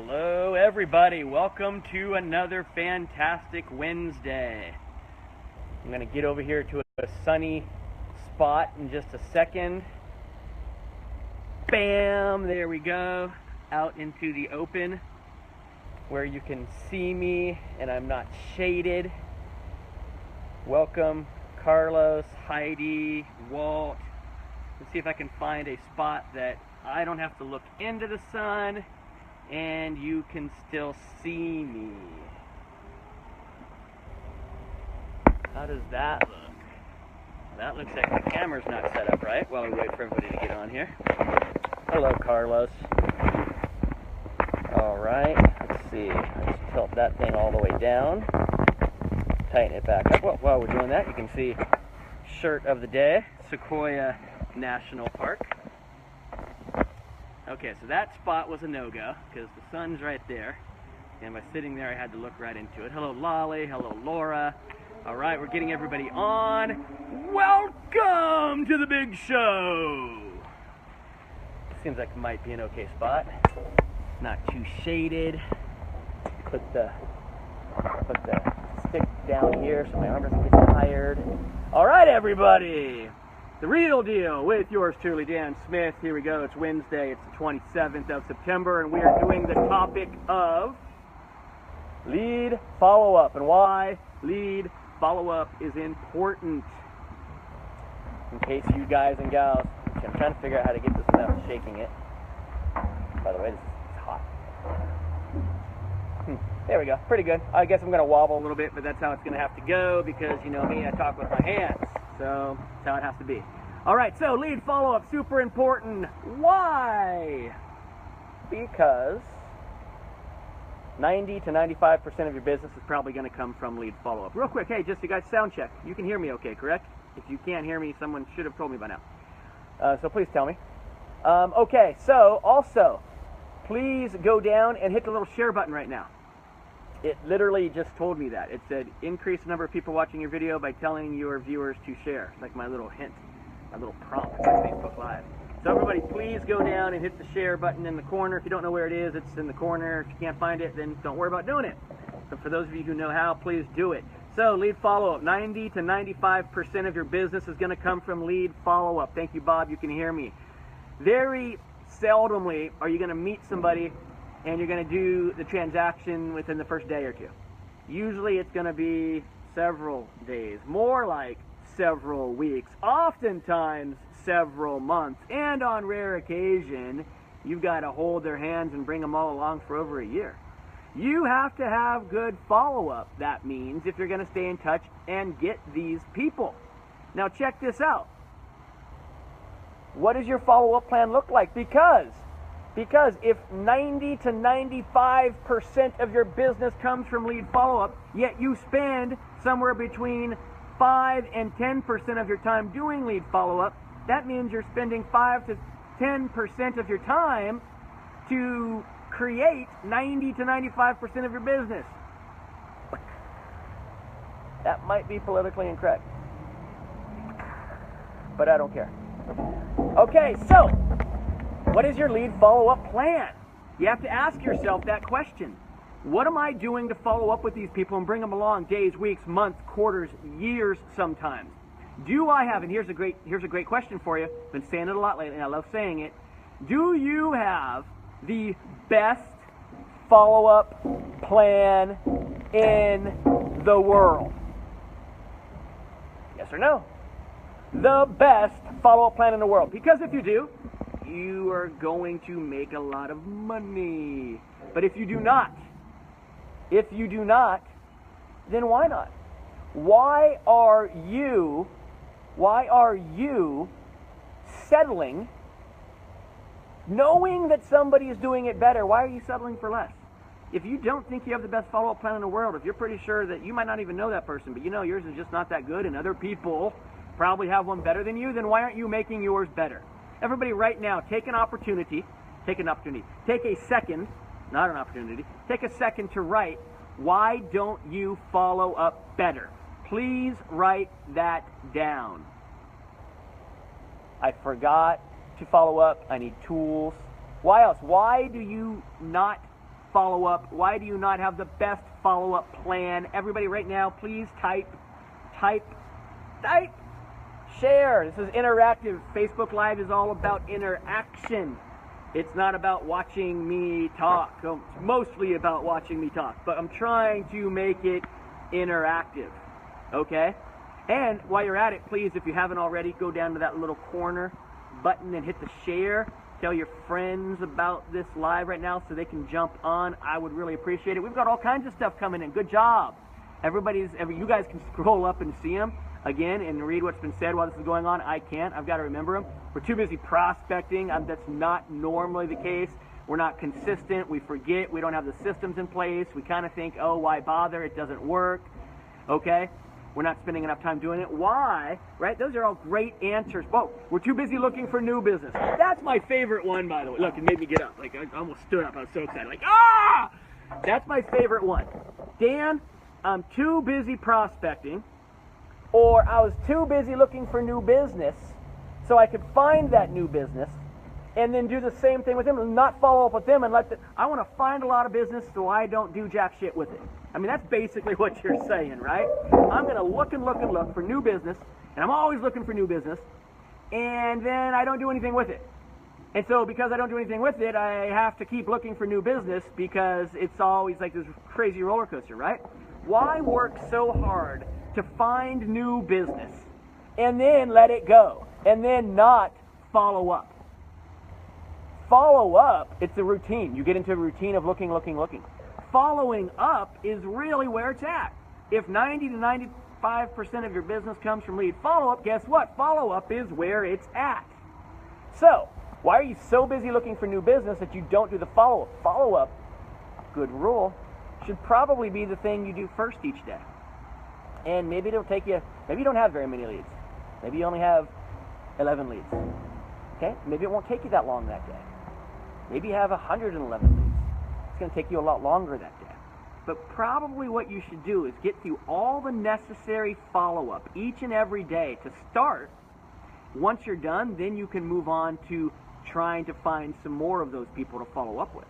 Hello everybody, welcome to another fantastic Wednesday. I'm going to get over here to a sunny spot in just a second. Bam, there we go, out into the open where you can see me and I'm not shaded. Welcome Carlos, Heidi, Walt. Let's see if I can find a spot that I don't have to look into the sun and you can still see me. How does that look? That looks like the camera's not set up right while we wait for everybody to get on here. Hello, Carlos. Alright, let's see. Let's tilt that thing all the way down. Tighten it back up. Well, while we're doing that, you can see shirt of the day, Sequoia National Park. Okay, so that spot was a no-go because the sun's right there, and by sitting there I had to look right into it. Hello Lolly, hello Laura. Alright, we're getting everybody on. Welcome to the big show! Seems like it might be an okay spot. Not too shaded. Put the stick down here so my arm doesn't get tired. Alright everybody! The real deal with yours truly, Dan Smith. Here we go. It's Wednesday. It's the 27th of September, and we are doing the topic of lead follow-up and why lead follow-up is important. In case you guys and gals, I'm trying to figure out how to get this without shaking it. By the way, this is hot. There we go. Pretty good. I guess I'm going to wobble a little bit, but that's how it's going to have to go because, you know me, I talk with my hands. So that's how it has to be. All right, so lead follow-up, super important. Why? Because 90 to 95% of your business is probably going to come from lead follow-up. Real quick, hey, just you guys, sound check. You can hear me okay, correct? If you can't hear me, someone should have told me by now. So please tell me. Okay, so also, please go down and hit the little share button right now. It literally just told me that. It said, increase the number of people watching your video by telling your viewers to share. Like my little hint, my little prompt on Facebook Live. So everybody, please go down and hit the share button in the corner. If you don't know where it is, it's in the corner. If you can't find it, then don't worry about doing it. But for those of you who know how, please do it. So lead follow-up, 90 to 95% of your business is going to come from lead follow-up. Thank you, Bob. You can hear me. Very seldomly are you going to meet somebody and you're going to do the transaction within the first day or two. Usually it's going to be several days, more like several weeks, oftentimes several months, and on rare occasion, you've got to hold their hands and bring them all along for over a year. You have to have good follow-up, that means, if you're going to stay in touch and get these people. Now check this out. What does your follow-up plan look like? Because if 90 to 95% of your business comes from lead follow-up, yet you spend somewhere between 5 and 10% of your time doing lead follow-up, that means you're spending 5 to 10% of your time to create 90 to 95% of your business. That might be politically incorrect, but I don't care. Okay, so what is your lead follow-up plan? You have to ask yourself that question. What am I doing to follow up with these people and bring them along days, weeks, months, quarters, years sometimes? Do I have, and here's a great question for you, been saying it a lot lately, and I love saying it, do you have the best follow-up plan in the world? Yes or no? The best follow-up plan in the world. Because if you do, you are going to make a lot of money. But if you do not, then why not? Why are you settling, knowing that somebody is doing it better? Why are you settling for less? If you don't think you have the best follow-up plan in the world, if you're pretty sure that you might not even know that person, but you know yours is just not that good and other people probably have one better than you, then why aren't you making yours better? Everybody right now, take a second, not an opportunity, take a second to write, why don't you follow up better? Please write that down. I forgot to follow up. I need tools. Why else? Why do you not follow-up? Why do you not have the best follow-up plan? Everybody right now, please type, share. This is interactive. Facebook Live is all about interaction. It's not about watching me talk. It's mostly about watching me talk, but I'm trying to make it interactive, okay? And while you're at it, please, if you haven't already, go down to that little corner button and hit the share. Tell your friends about this live right now so they can jump on. I would really appreciate it. We've got all kinds of stuff coming in. Good job. You guys can scroll up and see them again and read what's been said while this is going on. I can't. I've got to remember them. We're too busy prospecting. That's not normally the case. We're not consistent. We forget. We don't have the systems in place. We kind of think, oh, why bother? It doesn't work. Okay? We're not spending enough time doing it. Why? Right? Those are all great answers. Whoa, we're too busy looking for new business. That's my favorite one, by the way. Look, it made me get up. Like, I almost stood up. I was so excited. Like, ah! That's my favorite one. Dan, I'm too busy prospecting, or I was too busy looking for new business so I could find that new business and then do the same thing with them and not follow up with them and I want to find a lot of business so I don't do jack shit with it. I mean, that's basically what you're saying, right? I'm going to look and look and look for new business, and I'm always looking for new business, and then I don't do anything with it. And so because I don't do anything with it, I have to keep looking for new business because it's always like this crazy roller coaster, right? Why work so hard to find new business and then let it go and then not follow up? Follow up, it's a routine. You get into a routine of looking. Following up is really where it's at. If 90 to 95% of your business comes from lead follow-up, guess what? Follow-up is where it's at. So, why are you so busy looking for new business that you don't do the follow-up? Follow-up, good rule, should probably be the thing you do first each day. And maybe it'll take you, maybe you don't have very many leads. Maybe you only have 11 leads. Okay? Maybe it won't take you that long that day. Maybe you have 111 leads. It's going to take you a lot longer that day. But probably what you should do is get through all the necessary follow-up each and every day to start. Once you're done, then you can move on to trying to find some more of those people to follow up with.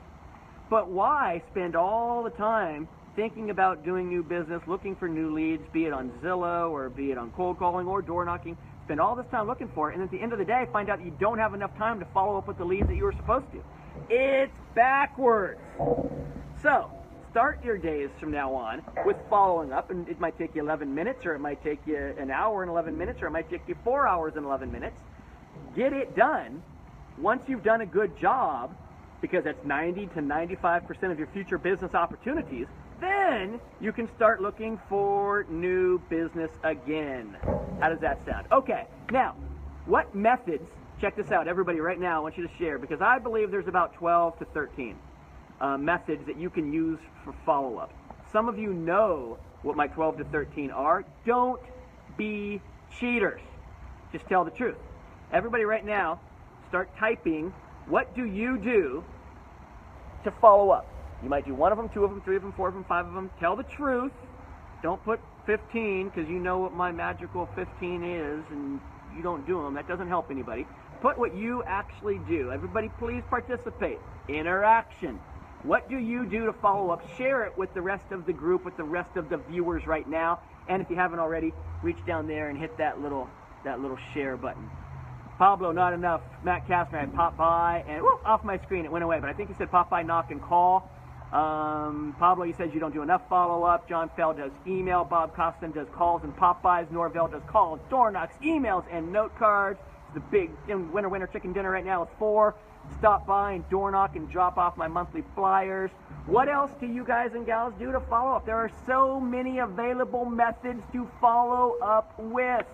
But why spend all the time thinking about doing new business, looking for new leads, be it on Zillow or be it on cold calling or door knocking? Spend all this time looking for it, and at the end of the day, find out that you don't have enough time to follow up with the leads that you were supposed to. It's backwards. So, start your days from now on with following up, and it might take you 11 minutes, or it might take you an hour and 11 minutes, or it might take you 4 hours and 11 minutes. Get it done. Once you've done a good job, because that's 90 to 95% of your future business opportunities, then you can start looking for new business again. How does that sound? Okay, now, what methods, check this out, everybody right now, I want you to share, because I believe there's about 12 to 13 methods that you can use for follow-up. Some of you know what my 12 to 13 are. Don't be cheaters. Just tell the truth. Everybody right now, start typing, what do you do to follow up? You might do one of them, two of them, three of them, four of them, five of them. Tell the truth. Don't put 15, because you know what my magical 15 is, and you don't do them. That doesn't help anybody. Put what you actually do. Everybody please participate. Interaction. What do you do to follow up? Share it with the rest of the group, with the rest of the viewers right now. And if you haven't already, reach down there and hit that little share button. Pablo, not enough. Matt Kastner, I popped by, and whoop, off my screen, it went away. But I think he said pop by, knock, and call. Pablo, he says you don't do enough follow-up. John Fell does email. Bob Costin does calls and pop-bys. Norvell does calls, door knocks, emails, and note cards. The big winner chicken dinner right now is 4. Stop by and door knock and drop off my monthly flyers. What else do you guys and gals do to follow up? There are so many available methods to follow up with,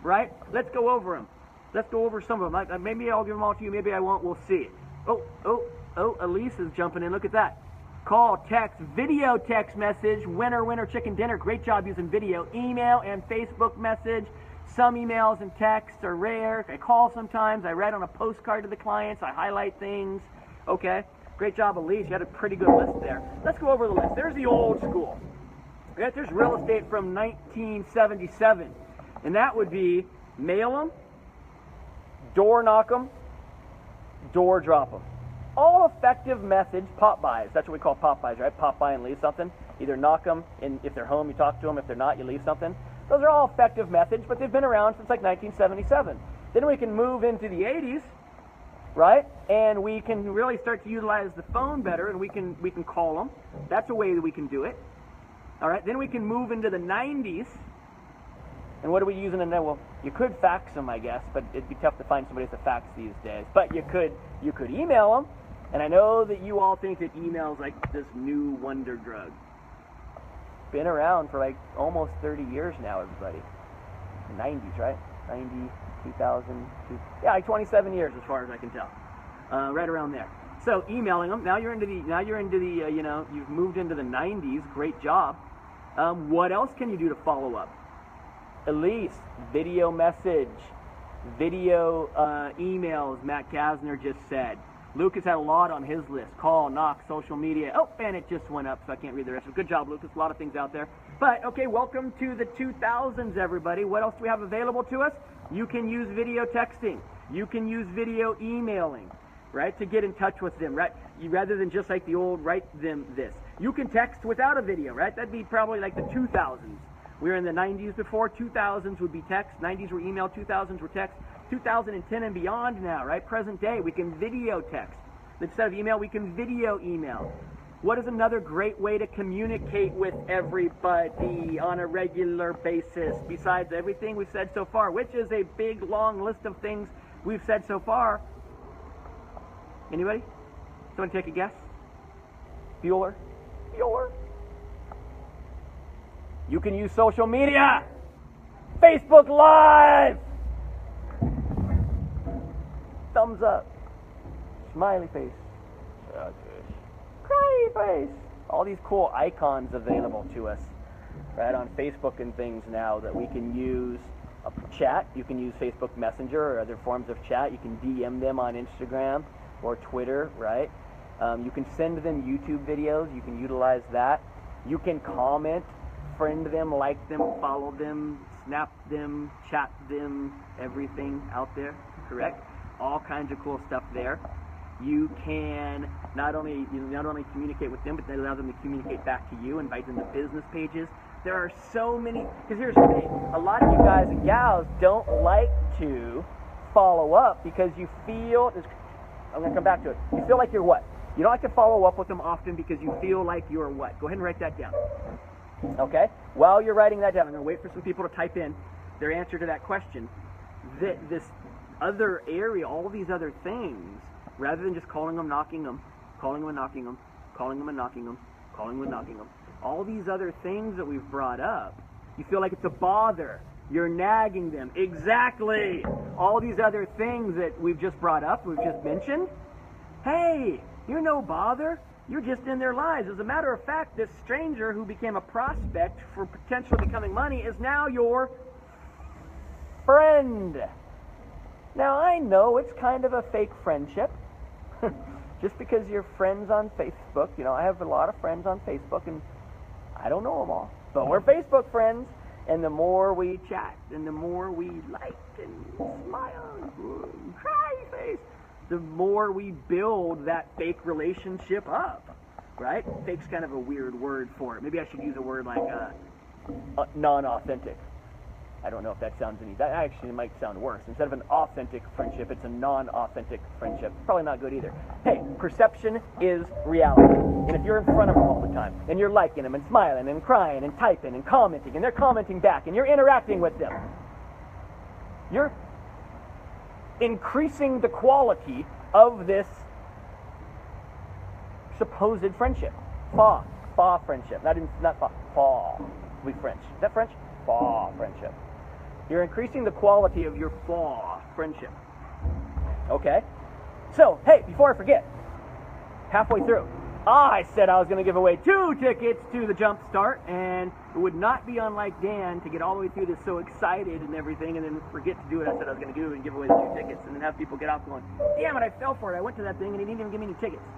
right? Let's go over them. Let's go over some of them. Maybe I'll give them all to you. Maybe I won't. We'll see. Oh, Elise is jumping in. Look at that. Call, text, video text message, winner chicken dinner. Great job using video. Email and Facebook message. Some emails and texts are rare. I call sometimes. I write on a postcard to the clients. I highlight things. Okay. Great job, Elise. You had a pretty good list there. Let's go over the list. There's the old school. Right? There's real estate from 1977. And that would be mail them, door knock them, door drop them. all effective methods, pop buys. That's what we call pop buys, right? Pop by and leave something. Either knock them, and if they're home, you talk to them. If they're not, you leave something. Those are all effective methods, but they've been around since like 1977. Then we can move into the 80s, right? And we can really start to utilize the phone better, and we can call them. That's a way that we can do it. All right. Then we can move into the 90s. And what are we using in there? Well, you could fax them, I guess, but it'd be tough to find somebody with a fax these days. But you could email them. And I know that you all think that email is like this new wonder drug. Been around for like almost 30 years now, everybody. The 90s, right? 90, 2000, yeah, like 27 years as far as I can tell. Right around there. So emailing them. Now you're into the you know, you've moved into the 90s. Great job. What else can you do to follow up? Elise, video message, video emails. Matt Kasner just said. Lucas had a lot on his list. Call, knock, social media. Oh, and it just went up, so I can't read the rest of it. Good job, Lucas. A lot of things out there. But, okay, welcome to the 2000s, everybody. What else do we have available to us? You can use video texting. You can use video emailing, right, to get in touch with them, right? Rather than just like the old write them this. You can text without a video, right? That'd be probably like the 2000s. We were in the 90s before. 2000s would be text. 90s were email. 2000s were text. 2010 and beyond now, right? Present day, we can video text. Instead of email, we can video email. What is another great way to communicate with everybody on a regular basis besides everything we've said so far, which is a big, long list of things we've said so far? Anybody? Someone take a guess? Bueller? Bueller? You can use social media. Facebook Live. Thumbs up. Smiley face. Cry face. All these cool icons available to us, right, on Facebook and things now that we can use. Chat. You can use Facebook Messenger or other forms of chat. You can DM them on Instagram or Twitter, right? You can send them YouTube videos. You can utilize that. You can comment, friend them, like them, follow them, snap them, chat them, everything out there, correct? All kinds of cool stuff there. You can not only communicate with them, but they allow them to communicate back to you, invite them to business pages. There are so many, because here's the thing, a lot of you guys and gals don't like to follow up because you feel, I'm going to come back to it, you feel like you're what? You don't like to follow up with them often because you feel like you're what? Go ahead and write that down. Okay? While you're writing that down, I'm going to wait for some people to type in their answer to that question. This other area, all these other things, rather than just calling them, knocking them, calling them and knocking them, calling them and knocking them, calling them and knocking them, all these other things that we've brought up, you feel like it's a bother. You're nagging them. Exactly. All these other things that we've just brought up, we've just mentioned, hey, you're no bother. You're just in their lives. As a matter of fact, this stranger who became a prospect for potentially becoming money is now your friend. Now, I know it's kind of a fake friendship. Just because you're friends on Facebook. You know, I have a lot of friends on Facebook, and I don't know them all. But we're Facebook friends, and the more we chat, and the more we like, and smile, and cry face, the more we build that fake relationship up, right? Fake's kind of a weird word for it. Maybe I should use a word like non-authentic. I don't know if that sounds any, that actually might sound worse. Instead of an authentic friendship, it's a non-authentic friendship. Probably not good either. Hey, perception is reality. And if you're in front of them all the time, and you're liking them, and smiling, and crying, and typing, and commenting, and they're commenting back, and you're interacting with them, you're increasing the quality of this supposed friendship. Fa friendship. Not fa. We French. Is that French? Fa friendship. You're increasing the quality of your fa friendship. Okay? So, hey, before I forget, halfway through, I said I was going to give away 2 tickets to the Jump Start, and it would not be unlike Dan to get all the way through this so excited and everything, and then forget to do what I said I was going to do and give away the 2 tickets, and then have people get out going, damn it, I fell for it. I went to that thing, and he didn't even give me any tickets.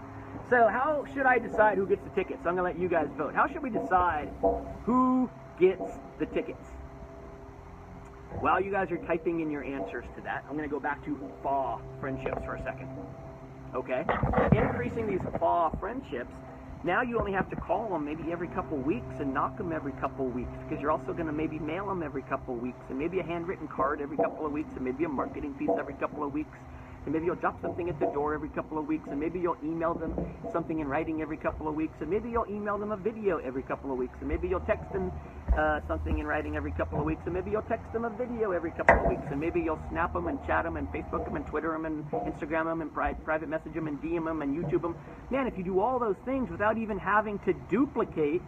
So how should I decide who gets the tickets? I'm going to let you guys vote. How should we decide who gets the tickets? While you guys are typing in your answers to that, I'm going to go back to fa friendships for a second. okay? Increasing these fall friendships, now you only have to call them maybe every couple weeks and knock them every couple weeks, because you're also going to maybe mail them every couple weeks, and maybe a handwritten card every couple of weeks, and maybe a marketing piece every couple of weeks, and maybe you'll drop something at the door every couple of weeks, and maybe you'll email them something in writing every couple of weeks, and maybe you'll email them a video every couple of weeks, and maybe you'll text them something in writing every couple of weeks, and maybe you'll text them a video every couple of weeks, and maybe you'll snap them and chat them and Facebook them and Twitter them and Instagram them and private message them and DM them and YouTube them. Man, if you do all those things without even having to duplicate,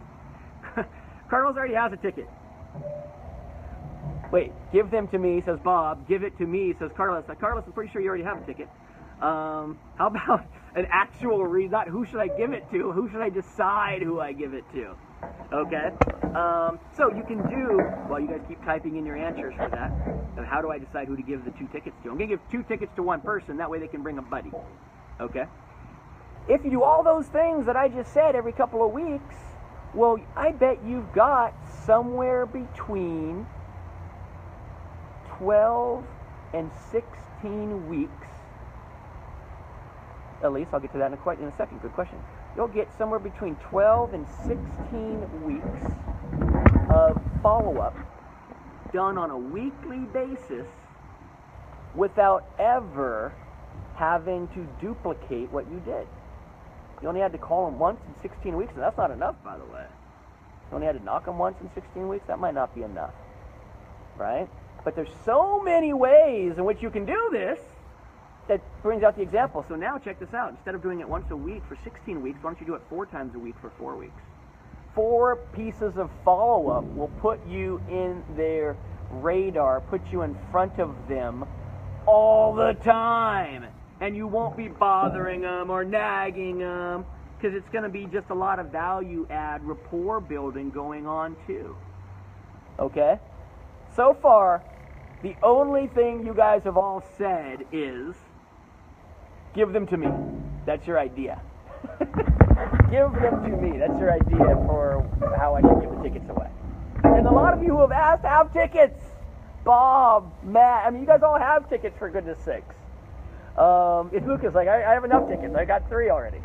Carlos already has a ticket. Wait, give them to me, says Bob. Give it to me, says Carlos. Carlos, I'm pretty sure you already have a ticket. How about an actual reason? Not who should I give it to, who should I decide who I give it to? Okay? So you can do, well, you guys keep typing in your answers for that. And how do I decide who to give the 2 tickets to? I'm going to give 2 tickets to one person. That way they can bring a buddy. Okay? If you do all those things that I just said every couple of weeks, well, I bet you've got somewhere between 12 and 16 weeks. At least I'll get to that in a second. Good question. You'll get somewhere between 12 and 16 weeks of follow-up done on a weekly basis without ever having to duplicate what you did. You only had to call them once in 16 weeks, and that's not enough, by the way. You only had to knock them once in 16 weeks. That might not be enough, right? But there's so many ways in which you can do this that brings out the example. So now check this out. Instead of doing it once a week for 16 weeks, why don't you do it 4 times a week for 4 weeks? 4 pieces of follow-up will put you in their radar, put you in front of them all the time. And you won't be bothering them or nagging them, because it's going to be just a lot of value-add rapport building going on too. Okay? So far, the only thing you guys have all said is, give them to me. That's your idea. Give them to me. That's your idea for how I should give the tickets away. And a lot of you who have asked have tickets. Bob, Matt, I mean, you guys all have tickets, for goodness sakes. It's Lucas, like, I have enough tickets. I got 3 already.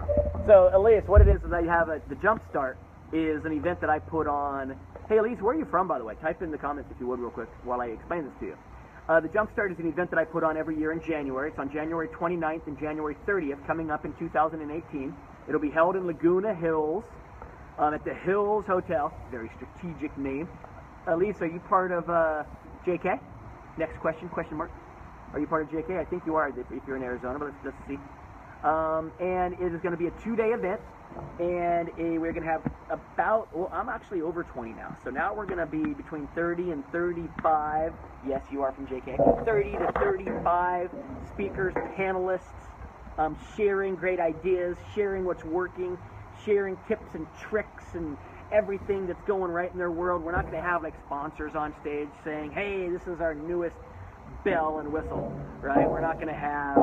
So, Elise, what it is I have the Jump Start is an event that I put on. Hey, Elise, where are you from, by the way? Type in the comments if you would real quick while I explain this to you. The Jump Start is an event that I put on every year in January. It's on January 29th and January 30th, coming up in 2018. It'll be held in Laguna Hills at the Hills Hotel. Very strategic name. Elise, are you part of JK? Next question, question mark. Are you part of JK? I think you are if you're in Arizona, but let's see. And it is going to be a 2-day event. And we're going to have about, well, I'm actually over 20 now. So now we're going to be between 30 and 35. Yes, you are from JK. 30 to 35 speakers, panelists, sharing great ideas, sharing what's working, sharing tips and tricks and everything that's going right in their world. We're not going to have like sponsors on stage saying, hey, this is our newest bell and whistle, right? We're not going to have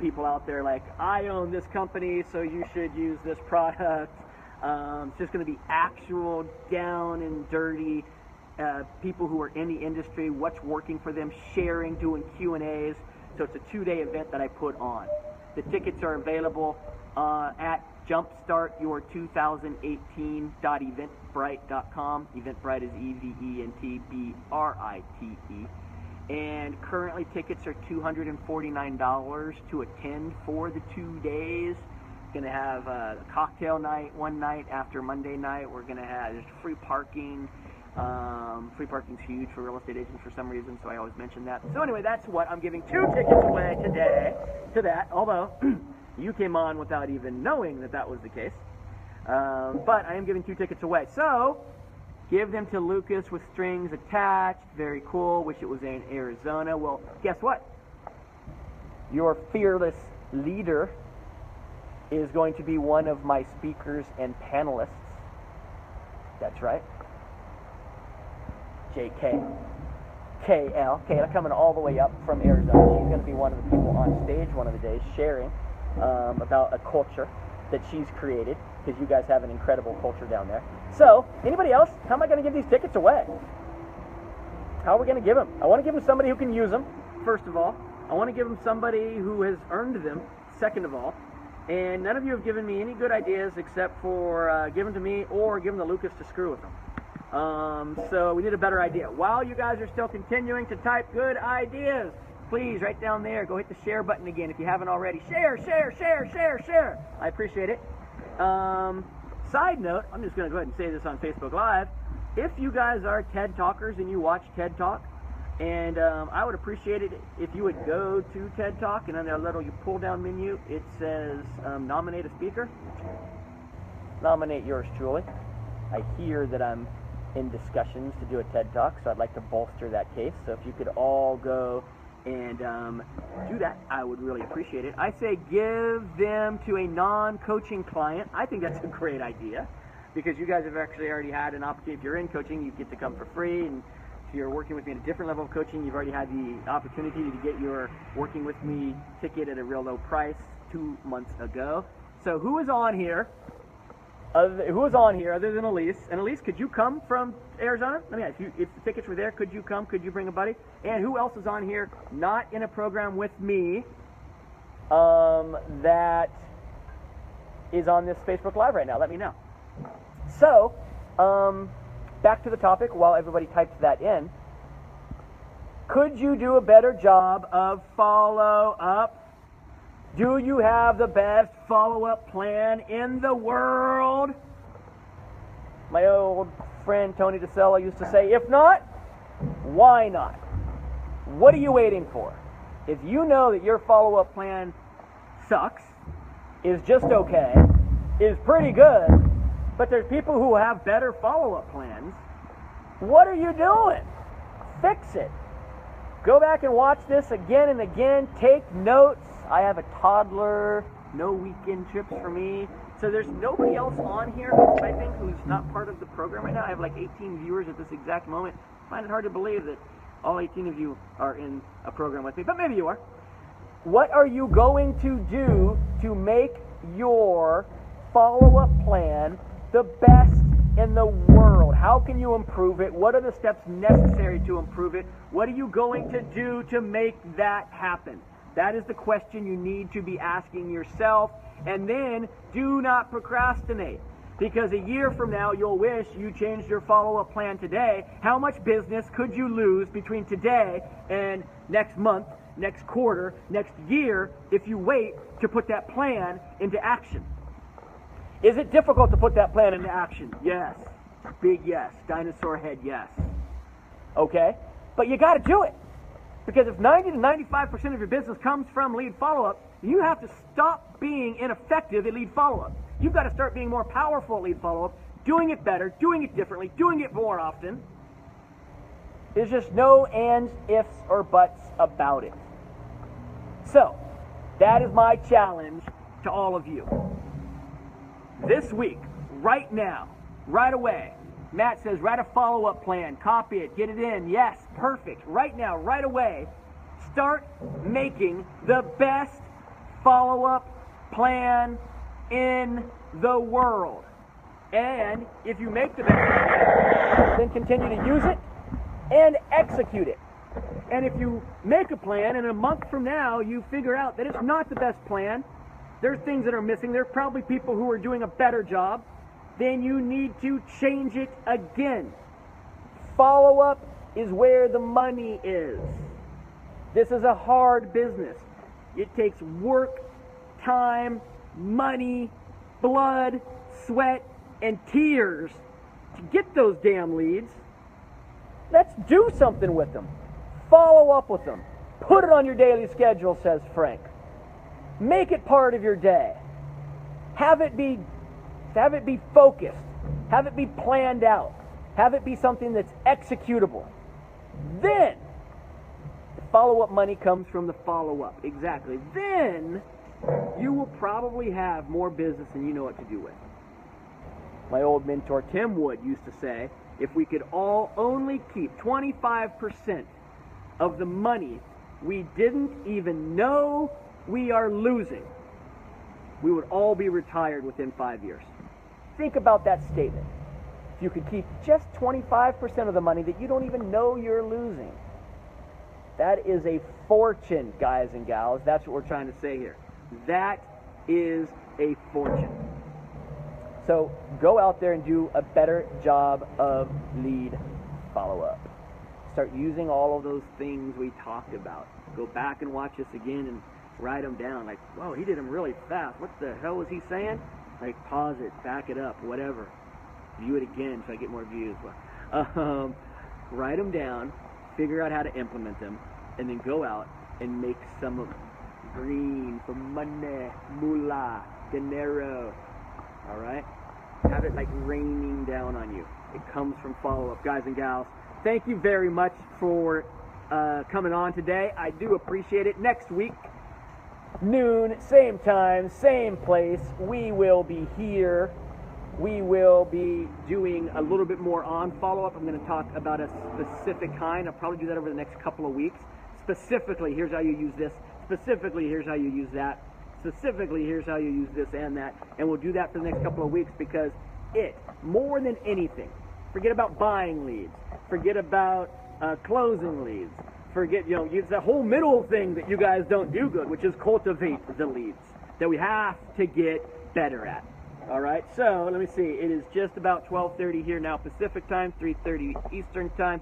people out there like, I own this company, so you should use this product. It's just going to be actual down and dirty people who are in the industry, what's working for them, sharing, doing Q&As. So it's a 2-day event that I put on. The tickets are available at jumpstartyour2018.eventbrite.com. Eventbrite is EVENTBRITE. And currently tickets are $249 to attend for the 2 days. Going to have a cocktail night one night after Monday night. We're going to have just free parking. Free parking's huge for real estate agents for some reason, so I always mention that. So anyway, that's what I'm giving 2 tickets away today to that, although you came on without even knowing that that was the case. But I am giving 2 tickets away. So give them to Lucas with strings attached. Very cool. Wish it was in Arizona. Well, guess what? Your fearless leader is going to be one of my speakers and panelists. That's right. JK. KL. Kayla coming all the way up from Arizona. She's going to be one of the people on stage one of the days sharing about a culture that she's created, because you guys have an incredible culture down there. So, anybody else? How am I going to give these tickets away? How are we going to give them? I want to give them somebody who can use them, first of all. I want to give them somebody who has earned them, second of all, and none of you have given me any good ideas except for give them to me or give them to Lucas to screw with them. So we need a better idea. While you guys are still continuing to type good ideas, please, right down there, go hit the share button again if you haven't already. Share, share, share, share, share. I appreciate it. Side note, I'm just going to go ahead and say this on Facebook Live. If you guys are TED Talkers and you watch TED Talk, and I would appreciate it if you would go to TED Talk, and on that little pull-down menu, it says nominate a speaker. Nominate yours truly. I hear that I'm in discussions to do a TED Talk, so I'd like to bolster that case. So if you could all go and do that, I would really appreciate it. I say give them to a non-coaching client. I think that's a great idea, because you guys have actually already had an opportunity. If you're in coaching, you get to come for free, and if you're working with me at a different level of coaching, you've already had the opportunity to get your working with me ticket at a real low price 2 months ago. So who is on here? Who is on here other than Elise? And Elise, could you come from Arizona? Let me ask you, if the tickets were there, could you come? Could you bring a buddy? And who else is on here not in a program with me that is on this Facebook Live right now? Let me know. So, back to the topic while everybody types that in. Could you do a better job of follow-up? Do you have the best follow-up plan in the world? My old friend Tony DeSella used to say, if not, why not? What are you waiting for? If you know that your follow-up plan sucks, is just okay, is pretty good, but there's people who have better follow-up plans, what are you doing? Fix it. Go back and watch this again and again. Take notes. I have a toddler. No weekend trips for me. So there's nobody else on here, I think, who's not part of the program right now. I have like 18 viewers at this exact moment. I find it hard to believe that all 18 of you are in a program with me, but maybe you are. What are you going to do to make your follow-up plan the best in the world? How can you improve it? What are the steps necessary to improve it? What are you going to do to make that happen? That is the question you need to be asking yourself. And then do not procrastinate, because a year from now you'll wish you changed your follow-up plan today. How much business could you lose between today and next month, next quarter, next year if you wait to put that plan into action? Is it difficult to put that plan into action? Yes. Big yes. Dinosaur head yes. Okay? But you got to do it. Because if 90 to 95% of your business comes from lead follow-up, you have to stop being ineffective at lead follow-up. You've got to start being more powerful at lead follow-up, doing it better, doing it differently, doing it more often. There's just no ands, ifs, or buts about it. So, that is my challenge to all of you. This week, right now, right away, Matt says, write a follow-up plan, copy it, get it in. Yes, perfect. Right now, right away, start making the best follow-up plan in the world. And if you make the best plan, then continue to use it and execute it. And if you make a plan and a month from now you figure out that it's not the best plan, there's things that are missing, there's probably people who are doing a better job, then you need to change it again. Follow-up is where the money is. This is a hard business. It takes work, time, money, blood, sweat, and tears to get those damn leads. Let's do something with them. Follow up with them. Put it on your daily schedule, says Frank. Make it part of your day. Have it be focused. Have it be planned out. Have it be something that's executable. Then, the follow-up money comes from the follow-up. Exactly. Then, you will probably have more business than you know what to do with. My old mentor Tim Wood used to say, if we could all only keep 25% of the money we didn't even know we are losing, we would all be retired within 5 years. Think about that statement. If you could keep just 25% of the money that you don't even know you're losing, that is a fortune, guys and gals. That's what we're trying to say here. That is a fortune. So go out there and do a better job of lead follow-up. Start using all of those things we talked about. Go back and watch this again and write them down. Like, whoa, he did them really fast. What the hell was he saying? Like, pause it, back it up, whatever. View it again so I get more views. Write them down, figure out how to implement them, and then go out and make some of them. Green for money, moolah, dinero. All right? Have it like raining down on you. It comes from follow-up. Guys and gals, thank you very much for coming on today. I do appreciate it. Next week, noon, same time, same place, we will be here. We will be doing a little bit more on follow-up. I'm going to talk about a specific kind. I'll probably do that over the next couple of weeks. Specifically, here's how you use this. Specifically, here's how you use that. Specifically, here's how you use this and that. And we'll do that for the next couple of weeks because more than anything, forget about buying leads. Forget about closing leads. Forget, it's the whole middle thing that you guys don't do good, which is cultivate the leads that we have to get better at. All right, so let me see. It is just about 12:30 here now Pacific time, 3:30 Eastern time,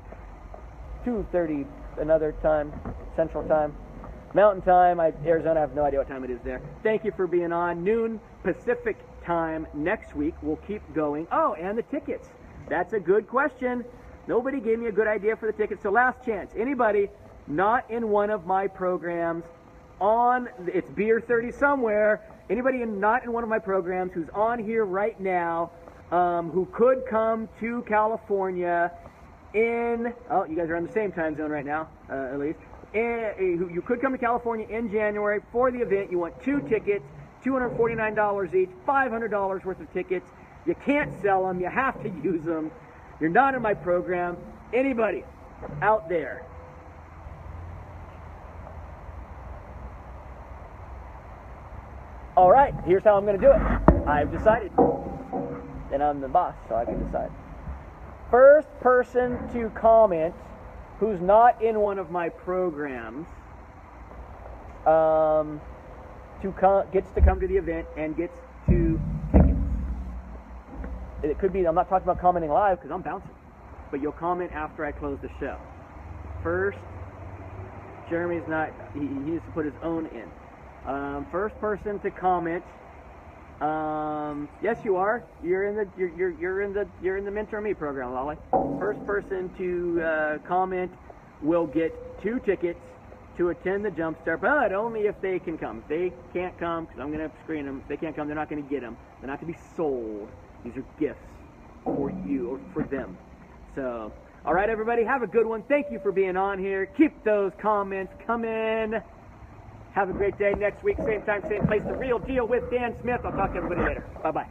2:30 another time, Central time. Mountain time, Arizona, I have no idea what time it is there. Thank you for being on. Noon Pacific time next week. We'll keep going. Oh, and the tickets. That's a good question. Nobody gave me a good idea for the tickets. So last chance. Anybody not in one of my programs it's Beer 30 somewhere. Anybody not in one of my programs who's on here right now who could come to California you guys are on the same time zone right now, at least. You could come to California in January for the event. You want 2 tickets, $249 each, $500 worth of tickets. You can't sell them. You have to use them. You're not in my program. Anybody out there? All right, here's how I'm going to do it. I've decided. And I'm the boss, so I can decide. First person to comment who's not in one of my programs gets to come to the event and gets 2 tickets. It could be, I'm not talking about commenting live because I'm bouncing, but you'll comment after I close the show. First, Jeremy's not, he needs to put his own in. First person to comment, yes you are, you're in the Mentor Me program, Lolly. First person to comment will get 2 tickets to attend the Jumpstart, but only if they can come. If they can't come, because I'm going to screen them, if they can't come, they're not going to get them. They're not to be sold. These are gifts for you or for them. So, all right, everybody, have a good one. Thank you for being on here. Keep those comments coming. Have a great day. Next week, same time, same place. The Real Deal with Dan Smith. I'll talk to everybody later. Bye-bye.